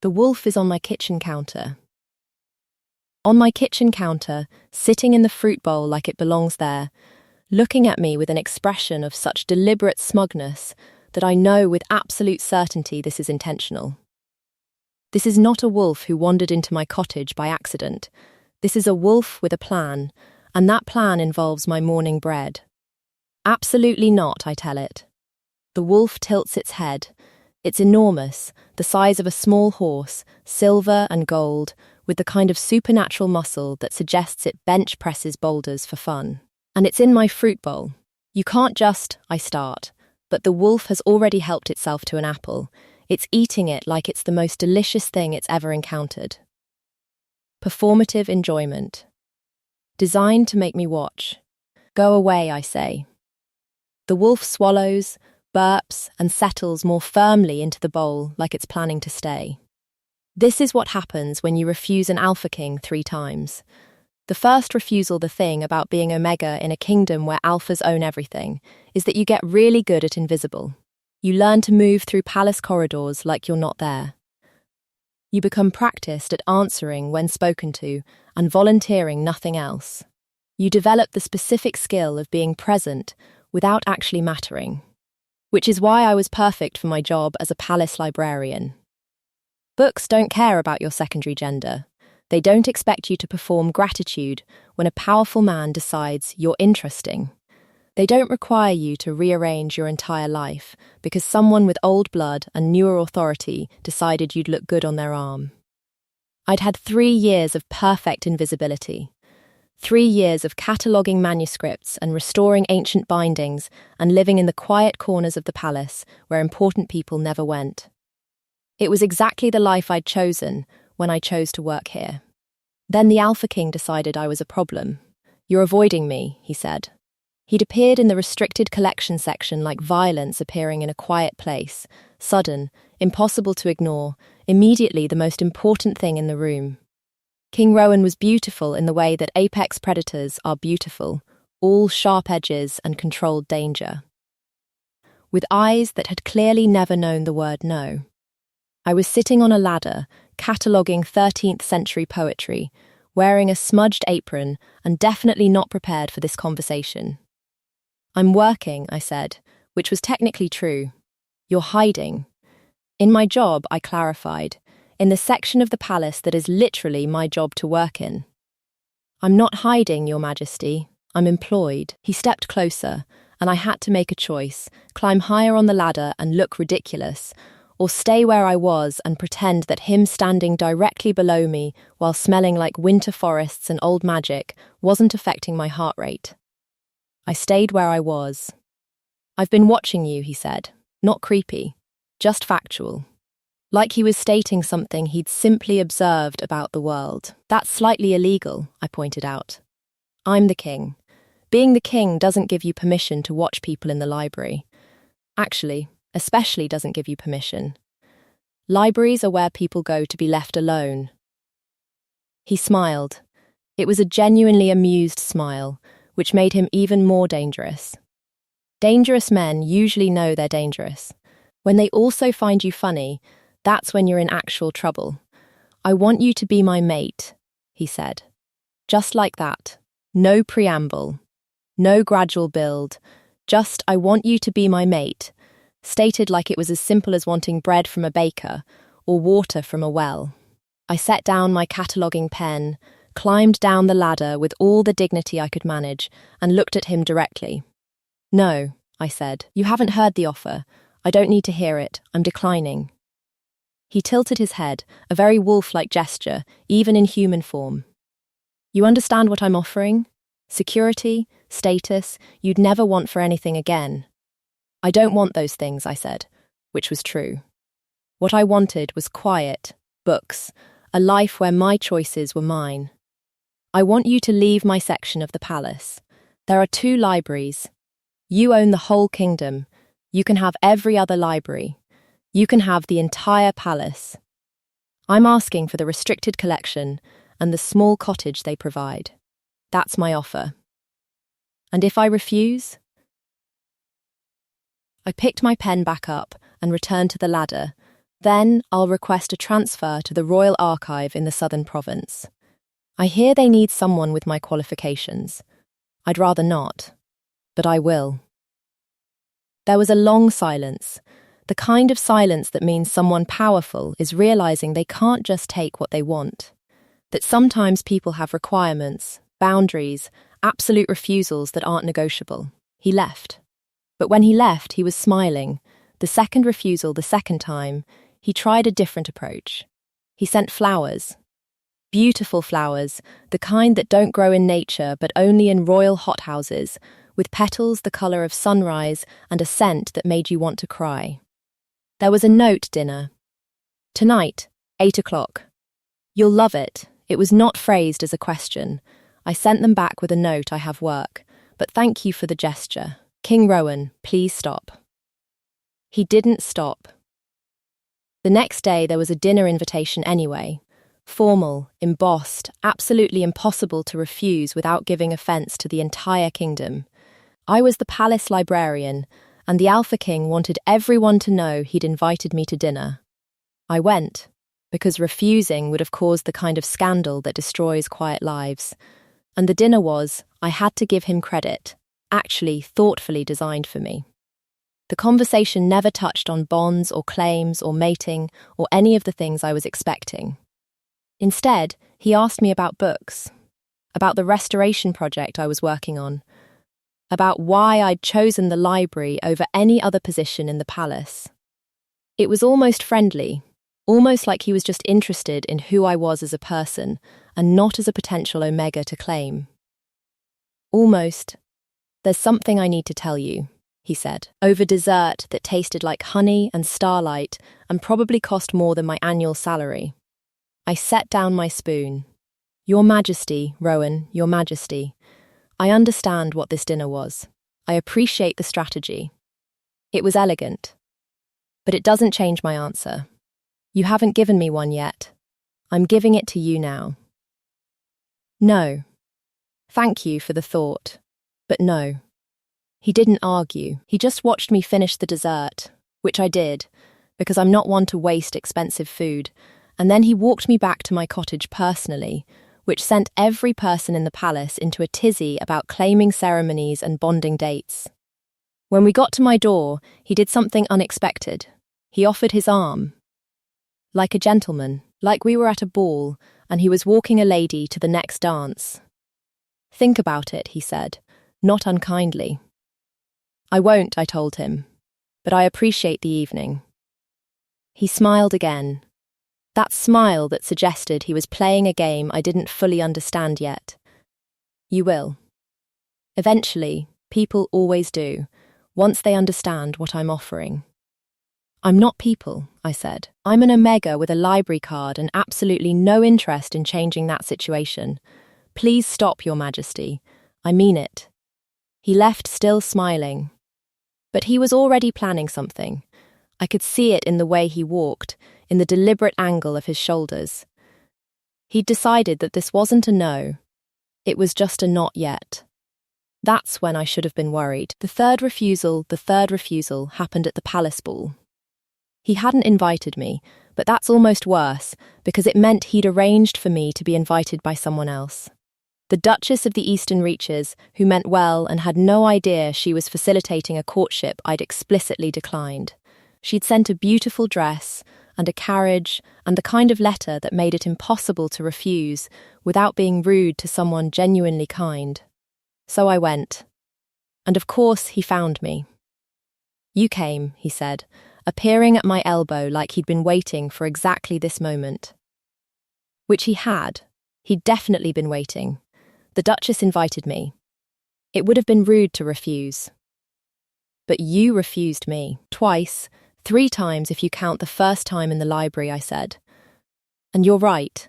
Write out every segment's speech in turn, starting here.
The wolf is on my kitchen counter. On my kitchen counter, sitting in the fruit bowl like it belongs there, looking at me with an expression of such deliberate smugness that I know with absolute certainty this is intentional. This is not a wolf who wandered into my cottage by accident. This is a wolf with a plan, and that plan involves my morning bread. Absolutely not, I tell it. The wolf tilts its head. It's enormous, the size of a small horse, silver and gold, with the kind of supernatural muscle that suggests it bench presses boulders for fun. And it's in my fruit bowl. You can't just, I start, but the wolf has already helped itself to an apple. It's eating it like it's the most delicious thing it's ever encountered. Performative enjoyment. Designed to make me watch. Go away, I say. The wolf swallows, burps, and settles more firmly into the bowl like it's planning to stay. This is what happens when you refuse an alpha king 3 times. The first refusal, the thing about being Omega in a kingdom where alphas own everything, is that you get really good at invisible. You learn to move through palace corridors like you're not there. You become practiced at answering when spoken to and volunteering nothing else. You develop the specific skill of being present without actually mattering, which is why I was perfect for my job as a palace librarian. Books don't care about your secondary gender. They don't expect you to perform gratitude when a powerful man decides you're interesting. They don't require you to rearrange your entire life because someone with old blood and newer authority decided you'd look good on their arm. I'd had 3 years of perfect invisibility. 3 years of cataloguing manuscripts and restoring ancient bindings and living in the quiet corners of the palace where important people never went. It was exactly the life I'd chosen when I chose to work here. Then the Alpha King decided I was a problem. "You're avoiding me," he said. He'd appeared in the restricted collection section like violence appearing in a quiet place, sudden, impossible to ignore, immediately the most important thing in the room. King Rowan was beautiful in the way that apex predators are beautiful, all sharp edges and controlled danger. With eyes that had clearly never known the word no. I was sitting on a ladder, cataloguing 13th century poetry, wearing a smudged apron and definitely not prepared for this conversation. "I'm working," I said, which was technically true. "You're hiding." "In my job," I clarified, "in the section of the palace that is literally my job to work in." "I'm not hiding, Your Majesty. I'm employed." He stepped closer, and I had to make a choice, climb higher on the ladder and look ridiculous, or stay where I was and pretend that him standing directly below me while smelling like winter forests and old magic wasn't affecting my heart rate. I stayed where I was. "I've been watching you," he said. Not creepy, just factual. Like he was stating something he'd simply observed about the world. "That's slightly illegal," I pointed out. "I'm the king. Being the king doesn't give you permission to watch people in the library. Actually, especially doesn't give you permission. Libraries are where people go to be left alone." He smiled. It was a genuinely amused smile, which made him even more dangerous. Dangerous men usually know they're dangerous. When they also find you funny, that's when you're in actual trouble. "I want you to be my mate," he said. Just like that. No preamble. No gradual build. Just, "I want you to be my mate," stated like it was as simple as wanting bread from a baker or water from a well. I set down my cataloguing pen, climbed down the ladder with all the dignity I could manage, and looked at him directly. "No," I said, "you haven't heard the offer. I don't need to hear it. I'm declining." He tilted his head, a very wolf-like gesture, even in human form. "You understand what I'm offering? Security, status, you'd never want for anything again." "I don't want those things," I said, which was true. What I wanted was quiet, books, a life where my choices were mine. "I want you to leave my section of the palace. There are 2 libraries. You own the whole kingdom. You can have every other library. You can have the entire palace. I'm asking for the restricted collection and the small cottage they provide. That's my offer. And if I refuse?" I picked my pen back up and returned to the ladder, Then I'll request a transfer to the Royal Archive in the Southern Province. I hear they need someone with my qualifications. I'd rather not, but I will." There was a long silence, the kind of silence that means someone powerful is realizing they can't just take what they want, that sometimes people have requirements, boundaries, absolute refusals that aren't negotiable. He left. But when he left, he was smiling. The second refusal, the second time, he tried a different approach. He sent flowers. Beautiful flowers, the kind that don't grow in nature but only in royal hothouses, with petals the colour of sunrise and a scent that made you want to cry. There was a note, dinner. "Tonight, 8 o'clock. You'll love it." It was not phrased as a question. I sent them back with a note, "I have work, but thank you for the gesture. King Rowan, please stop." He didn't stop. The next day there was a dinner invitation anyway. Formal, embossed, absolutely impossible to refuse without giving offence to the entire kingdom. I was the palace librarian, and the Alpha King wanted everyone to know he'd invited me to dinner. I went, because refusing would have caused the kind of scandal that destroys quiet lives. And the dinner was, I had to give him credit, actually thoughtfully designed for me. The conversation never touched on bonds or claims or mating or any of the things I was expecting. Instead, he asked me about books, about the restoration project I was working on, about why I'd chosen the library over any other position in the palace. It was almost friendly, almost like he was just interested in who I was as a person and not as a potential omega to claim. Almost, "There's something I need to tell you," he said, over dessert that tasted like honey and starlight and probably cost more than my annual salary. I set down my spoon. "Your Majesty, Rowan, Your Majesty, I understand what this dinner was. I appreciate the strategy. It was elegant. But it doesn't change my answer. You haven't given me one yet. I'm giving it to you now." "No. Thank you for the thought, but no." He didn't argue. He just watched me finish the dessert, which I did, because I'm not one to waste expensive food, and then he walked me back to my cottage personally, which sent every person in the palace into a tizzy about claiming ceremonies and bonding dates. When we got to my door, he did something unexpected. He offered his arm. Like a gentleman, like we were at a ball, and he was walking a lady to the next dance. "Think about it," he said, not unkindly. "I won't," I told him, "but I appreciate the evening." He smiled again. That smile that suggested he was playing a game I didn't fully understand yet. "You will. Eventually, people always do, once they understand what I'm offering." "I'm not people," I said. "I'm an omega with a library card and absolutely no interest in changing that situation. Please stop, Your Majesty. I mean it." He left still smiling. But he was already planning something. I could see it in the way he walked, in the deliberate angle of his shoulders. He'd decided that this wasn't a no. It was just a not yet. That's when I should have been worried. The third refusal happened at the palace ball. He hadn't invited me, but that's almost worse, because it meant he'd arranged for me to be invited by someone else. The Duchess of the Eastern Reaches, who meant well and had no idea she was facilitating a courtship I'd explicitly declined. She'd sent a beautiful dress and a carriage and the kind of letter that made it impossible to refuse without being rude to someone genuinely kind. So I went. And of course he found me. "You came," he said, appearing at my elbow like he'd been waiting for exactly this moment. Which he had. He'd definitely been waiting. The Duchess invited me. It would have been rude to refuse. "But you refused me. Twice, 3 times if you count the first time in the library," I said. "And you're right,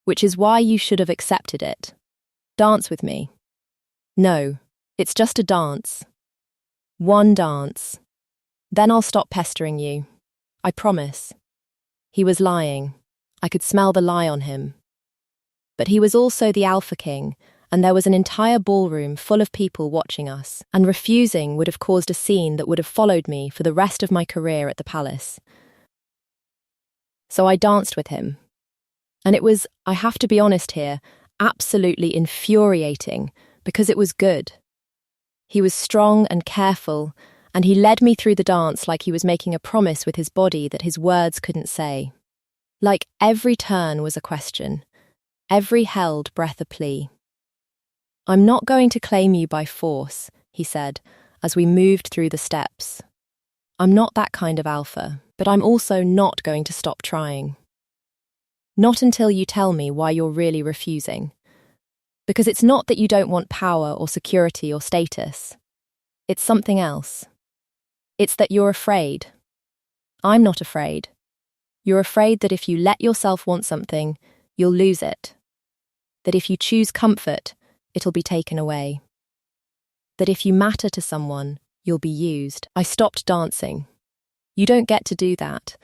which is why you should have accepted it. Dance with me." "No, it's just a dance. One dance. Then I'll stop pestering you. I promise." He was lying. I could smell the lie on him. But he was also the Alpha King, and there was an entire ballroom full of people watching us, and refusing would have caused a scene that would have followed me for the rest of my career at the palace. So I danced with him. And it was, I have to be honest here, absolutely infuriating because it was good. He was strong and careful, and he led me through the dance like he was making a promise with his body that his words couldn't say. Like every turn was a question, every held breath a plea. "I'm not going to claim you by force," he said, as we moved through the steps. "I'm not that kind of alpha, but I'm also not going to stop trying. Not until you tell me why you're really refusing. Because it's not that you don't want power or security or status. It's something else. It's that you're afraid. I'm not afraid. You're afraid that if you let yourself want something, you'll lose it. That if you choose comfort, it'll be taken away. That if you matter to someone, you'll be used." I stopped dancing. "You don't get to do that.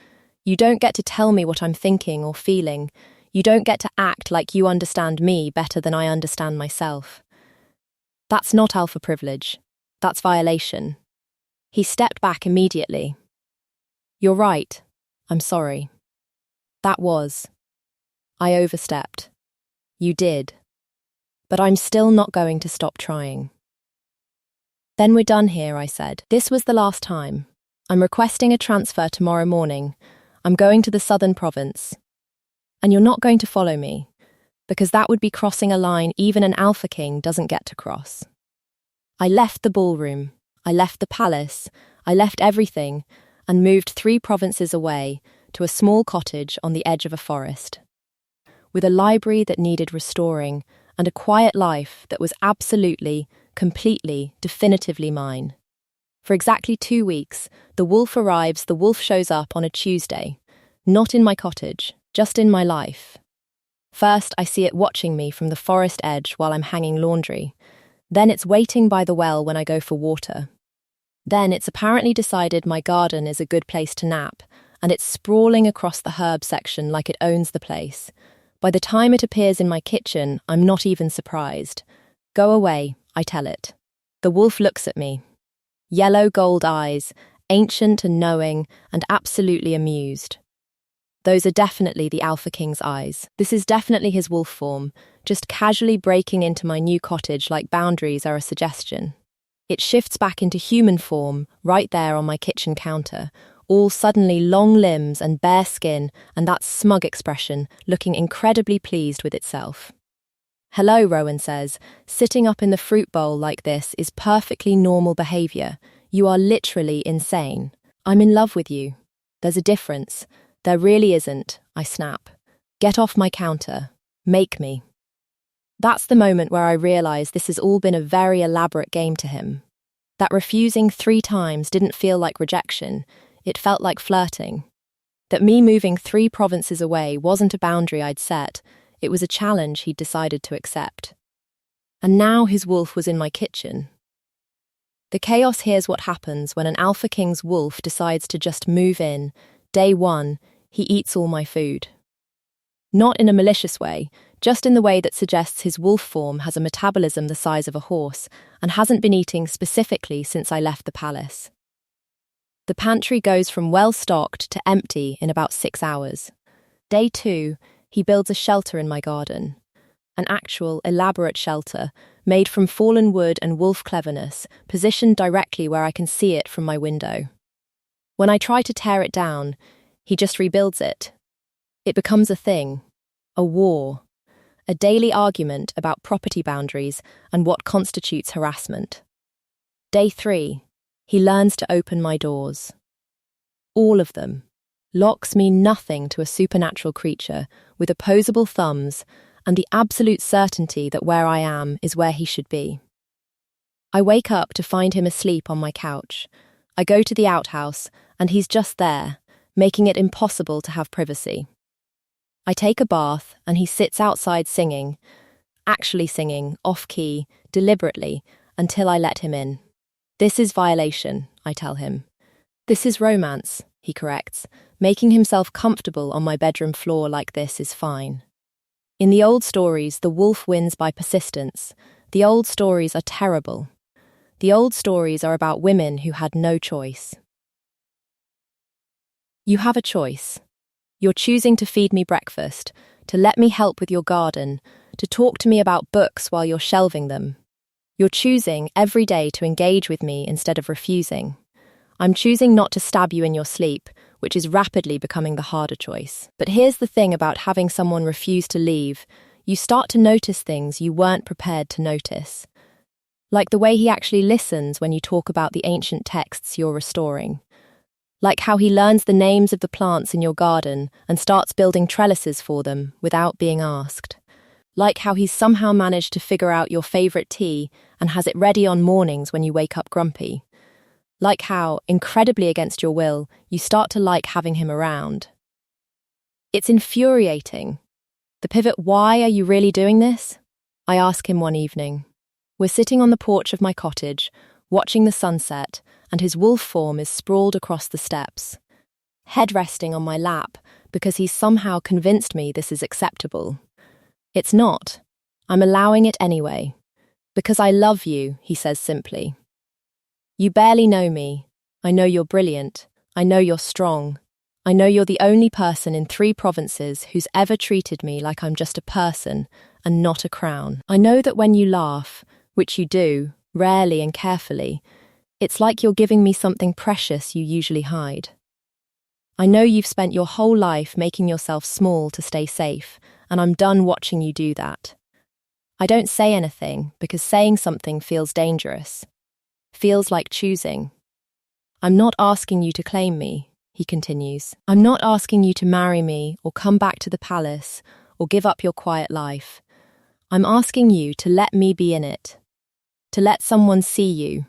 You don't get to tell me what I'm thinking or feeling. You don't get to act like you understand me better than I understand myself. That's not alpha privilege. That's violation." He stepped back immediately. "You're right. I'm sorry. That was. I overstepped. You did. But I'm still not going to stop trying." "Then we're done here," I said. "This was the last time. I'm requesting a transfer tomorrow morning. I'm going to the southern province. And you're not going to follow me, because that would be crossing a line even an alpha king doesn't get to cross." I left the ballroom, I left the palace, I left everything, and moved 3 provinces away to a small cottage on the edge of a forest, with a library that needed restoring and a quiet life that was absolutely, completely, definitively mine. For exactly 2 weeks, the wolf arrives, the wolf shows up on a Tuesday, not in my cottage, just in my life. First, I see it watching me from the forest edge while I'm hanging laundry. Then it's waiting by the well when I go for water. Then it's apparently decided my garden is a good place to nap, and it's sprawling across the herb section like it owns the place. By the time it appears in my kitchen, I'm not even surprised. "Go away," I tell it. The wolf looks at me. Yellow gold eyes, ancient and knowing, and absolutely amused. Those are definitely the Alpha King's eyes. This is definitely his wolf form, just casually breaking into my new cottage like boundaries are a suggestion. It shifts back into human form, right there on my kitchen counter, all suddenly long limbs and bare skin and that smug expression, looking incredibly pleased with itself. "Hello," Rowan says. "Sitting up in the fruit bowl like this is perfectly normal behaviour. You are literally insane. I'm in love with you. There's a difference. There really isn't," I snap. "Get off my counter. Make me." That's the moment where I realise this has all been a very elaborate game to him. That refusing 3 times didn't feel like rejection, it felt like flirting. That me moving 3 provinces away wasn't a boundary I'd set, it was a challenge he'd decided to accept. And now his wolf was in my kitchen. The chaos here's what happens when an Alpha King's wolf decides to just move in. Day 1, he eats all my food. Not in a malicious way, just in the way that suggests his wolf form has a metabolism the size of a horse and hasn't been eating specifically since I left the palace. The pantry goes from well-stocked to empty in about 6 hours. Day 2, he builds a shelter in my garden. An actual, elaborate shelter, made from fallen wood and wolf cleverness, positioned directly where I can see it from my window. When I try to tear it down, he just rebuilds it. It becomes a thing, a war, a daily argument about property boundaries and what constitutes harassment. Day 3, he learns to open my doors. All of them. Locks mean nothing to a supernatural creature with opposable thumbs and the absolute certainty that where I am is where he should be. I wake up to find him asleep on my couch. I go to the outhouse and he's just there, making it impossible to have privacy. I take a bath and he sits outside singing, actually singing, off-key, deliberately, until I let him in. "This is violation," I tell him. "This is romance," he corrects. "Making himself comfortable on my bedroom floor like this is fine." In the old stories, the wolf wins by persistence. The old stories are terrible. The old stories are about women who had no choice. You have a choice. You're choosing to feed me breakfast, to let me help with your garden, to talk to me about books while you're shelving them. You're choosing every day to engage with me instead of refusing. I'm choosing not to stab you in your sleep, which is rapidly becoming the harder choice. But here's the thing about having someone refuse to leave. You start to notice things you weren't prepared to notice. Like the way he actually listens when you talk about the ancient texts you're restoring. Like how he learns the names of the plants in your garden and starts building trellises for them without being asked. Like how he's somehow managed to figure out your favourite tea and has it ready on mornings when you wake up grumpy. Like how, incredibly against your will, you start to like having him around. It's infuriating. The pivot, why are you really doing this? I ask him one evening. We're sitting on the porch of my cottage, watching the sunset, and his wolf form is sprawled across the steps. Head resting on my lap, because he's somehow convinced me this is acceptable. It's not. I'm allowing it anyway. Because I love you, he says simply. You barely know me. I know you're brilliant. I know you're strong. I know you're the only person in 3 provinces who's ever treated me like I'm just a person and not a crown. I know that when you laugh, which you do, rarely and carefully, it's like you're giving me something precious you usually hide. I know you've spent your whole life making yourself small to stay safe, and I'm done watching you do that. I don't say anything because saying something feels dangerous. Feels like choosing. I'm not asking you to claim me, he continues. I'm not asking you to marry me or come back to the palace or give up your quiet life. I'm asking you to let me be in it. To let someone see you.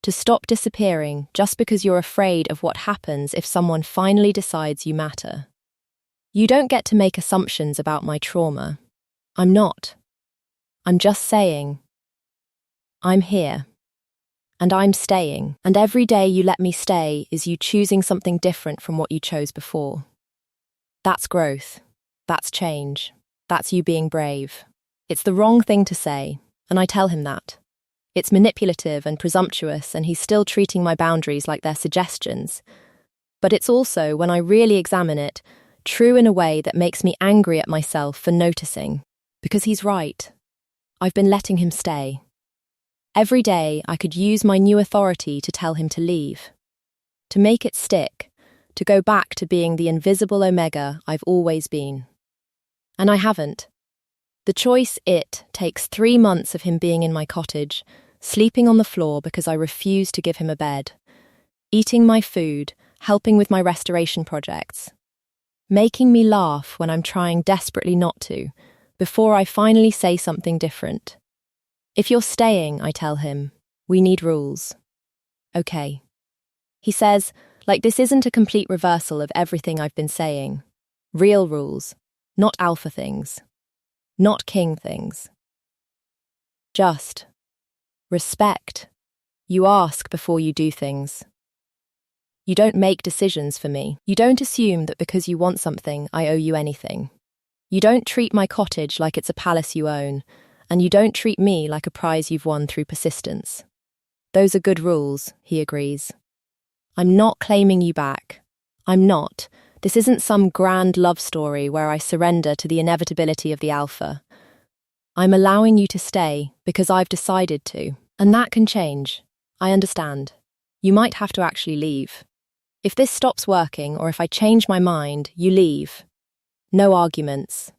To stop disappearing just because you're afraid of what happens if someone finally decides you matter. You don't get to make assumptions about my trauma. I'm not. I'm just saying, I'm here. And I'm staying. And every day you let me stay is you choosing something different from what you chose before. That's growth. That's change. That's you being brave. It's the wrong thing to say, and I tell him that. It's manipulative and presumptuous, and he's still treating my boundaries like they're suggestions. But it's also, when I really examine it, true in a way that makes me angry at myself for noticing. Because he's right. I've been letting him stay. Every day I could use my new authority to tell him to leave. To make it stick. To go back to being the invisible Omega I've always been. And I haven't. The choice takes 3 months of him being in my cottage, sleeping on the floor because I refuse to give him a bed, eating my food, helping with my restoration projects, making me laugh when I'm trying desperately not to, before I finally say something different. If you're staying, I tell him, we need rules. Okay. He says, like this isn't a complete reversal of everything I've been saying. Real rules, not alpha things. Not king things. Just respect. You ask before you do things. You don't make decisions for me. You don't assume that because you want something, I owe you anything. You don't treat my cottage like it's a palace you own, and you don't treat me like a prize you've won through persistence. Those are good rules, he agrees. I'm not claiming you back. I'm not. This isn't some grand love story where I surrender to the inevitability of the alpha. I'm allowing you to stay because I've decided to, and that can change. I understand. You might have to actually leave. If this stops working or if I change my mind, you leave. No arguments.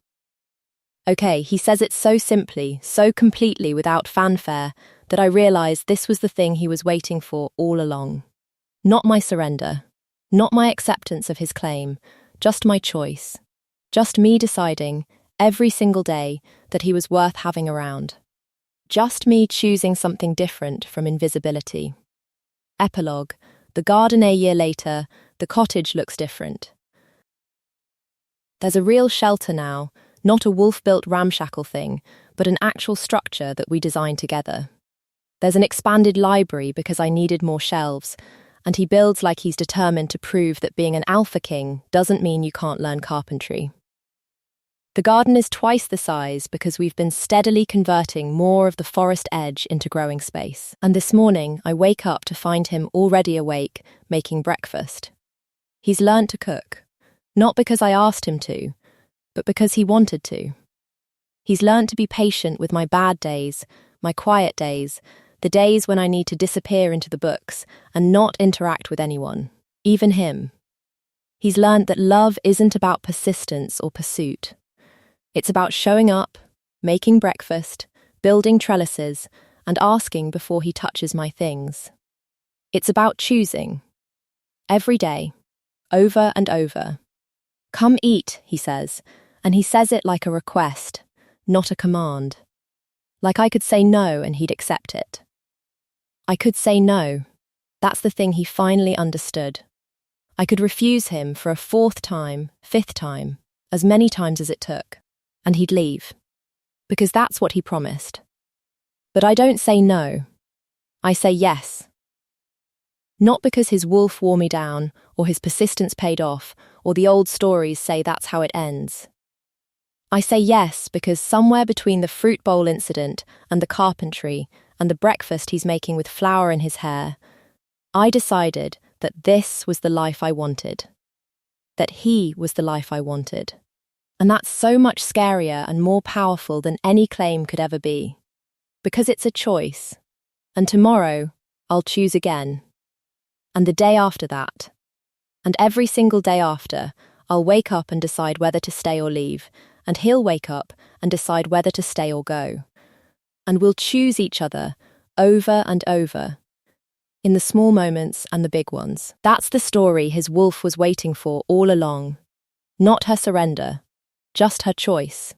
Okay, he says it so simply, so completely without fanfare, that I realised this was the thing he was waiting for all along. Not my surrender. Not my acceptance of his claim, just my choice. Just me deciding, every single day, that he was worth having around. Just me choosing something different from invisibility. Epilogue. The garden a year later, the cottage looks different. There's a real shelter now, not a wolf-built ramshackle thing, but an actual structure that we designed together. There's an expanded library because I needed more shelves, and he builds like he's determined to prove that being an alpha king doesn't mean you can't learn carpentry. The garden is twice the size because we've been steadily converting more of the forest edge into growing space. And this morning, I wake up to find him already awake, making breakfast. He's learnt to cook. Not because I asked him to, but because he wanted to. He's learnt to be patient with my bad days, my quiet days, the days when I need to disappear into the books and not interact with anyone, even him. He's learnt that love isn't about persistence or pursuit. It's about showing up, making breakfast, building trellises, and asking before he touches my things. It's about choosing. Every day, over and over. Come eat, he says, and he says it like a request, not a command. Like I could say no and he'd accept it. I could say no. That's the thing he finally understood. I could refuse him for a fourth time, fifth time, as many times as it took, and he'd leave. Because that's what he promised. But I don't say no. I say yes. Not because his wolf wore me down, or his persistence paid off, or the old stories say that's how it ends. I say yes because somewhere between the fruit bowl incident and the carpentry and the breakfast he's making with flour in his hair, I decided that this was the life I wanted. That he was the life I wanted. And that's so much scarier and more powerful than any claim could ever be. Because it's a choice. And tomorrow, I'll choose again. And the day after that. And every single day after, I'll wake up and decide whether to stay or leave, and he'll wake up and decide whether to stay or go. And we'll choose each other, over and over, in the small moments and the big ones. That's the story his wolf was waiting for all along. Not her surrender, just her choice.